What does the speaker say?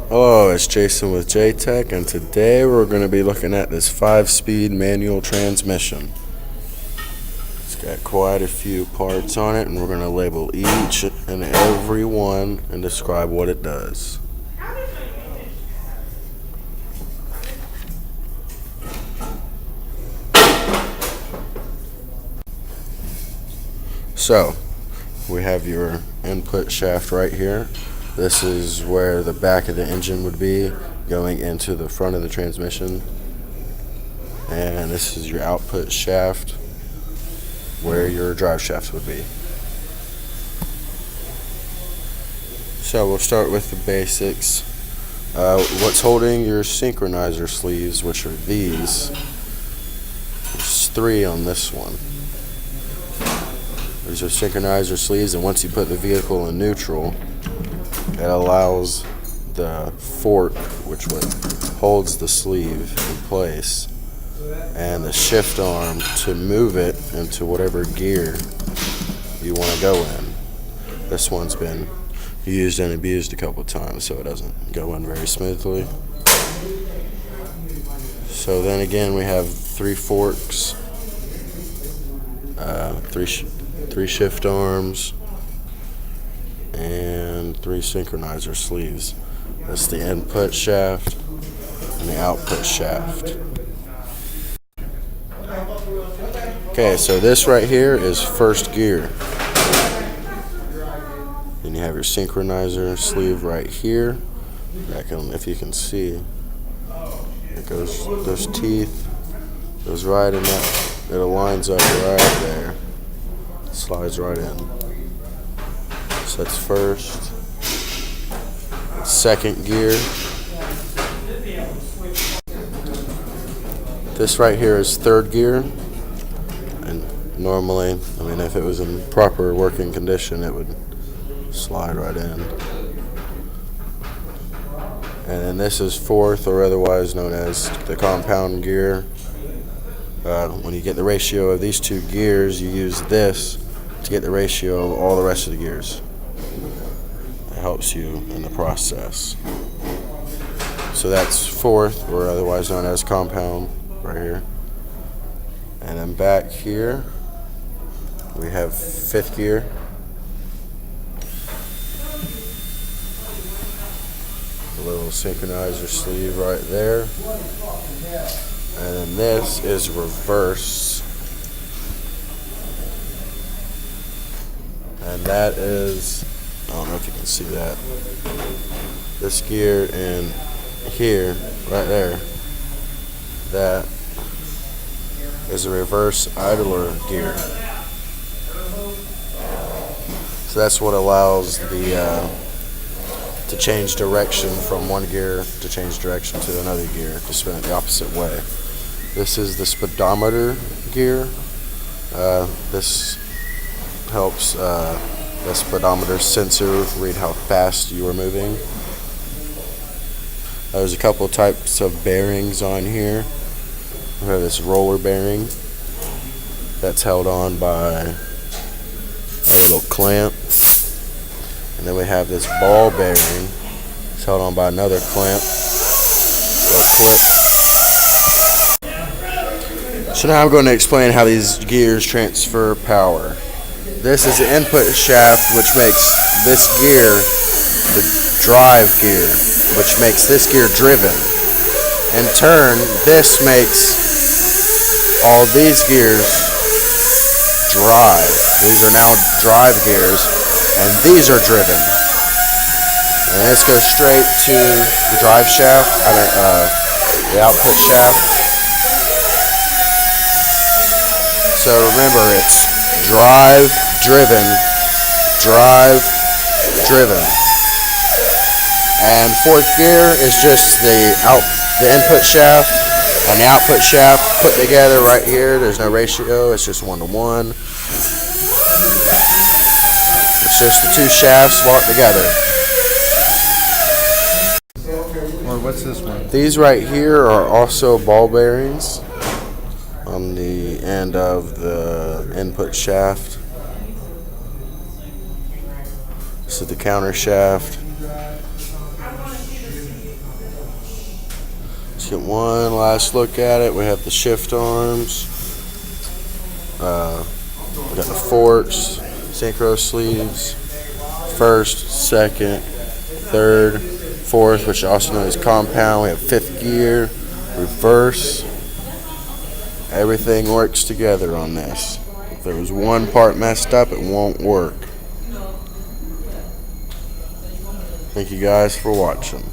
Hello, it's Jason with Jtech, and today we're going to be looking at this 5-speed manual transmission. It's got quite a few parts on it, and we're going to label each and every one and describe what it does. So, we have your input shaft right here. This is where the back of the engine would be, going into the front of the transmission. And this is your output shaft, where your drive shaft would be. So we'll start with the basics. What's holding your synchronizer sleeves, which are these. There's 3 on this one. These are synchronizer sleeves, and once you put the vehicle in neutral, it allows the fork, which holds the sleeve in place, and the shift arm to move it into whatever gear you want to go in. This one's been used and abused a couple times, so it doesn't go in very smoothly. So then again, we have 3 forks, 3 shift arms, and 3 synchronizer sleeves. That's the input shaft and the output shaft. Okay, so this right here is first gear. Then you have your synchronizer sleeve right here. If you can see, it goes, those teeth goes right in that. It aligns up right there. Slides right in. So that's first. Second gear. This right here is third gear. And normally, if it was in proper working condition, it would slide right in. And then this is fourth, or otherwise known as the compound gear. When you get the ratio of these 2 gears, you use this to get the ratio of all the rest of the gears. It helps you in the process. So that's fourth, or otherwise known as compound, right here. And then back here, we have 5th gear. A little synchronizer sleeve right there. And then this is reverse. And that is, I don't know if you can see that. This gear and here, right there, that is a reverse idler gear. So that's what allows the to change direction from one gear to change direction to another gear, to spin it the opposite way. This is the speedometer gear. This helps the speedometer sensor read how fast you are moving. There's a couple of types of bearings on here. We have this roller bearing that's held on by a little clamp. And then we have this ball bearing. It's held on by another clamp. So now I'm going to explain how these gears transfer power. This is the input shaft, which makes this gear the drive gear, which makes this gear driven. In turn, this makes all these gears drive. These are now drive gears, and these are driven. And this goes straight to the drive shaft, the output shaft. So remember, it's drive, driven, drive, driven. And 4th gear is just the input shaft and the output shaft put together right here. There's no ratio, it's just 1-to-1. It's just the 2 shafts walk together. Or what's this one? These right here are also ball bearings on the end of the input shaft. This is the counter shaft. Let's get one last look at it. We have the shift arms. We got the forks, synchro sleeves, first, second, third, fourth, which also known as compound. We have fifth gear, reverse. Everything works together on this. If there was one part messed up, it won't work. Thank you guys for watching.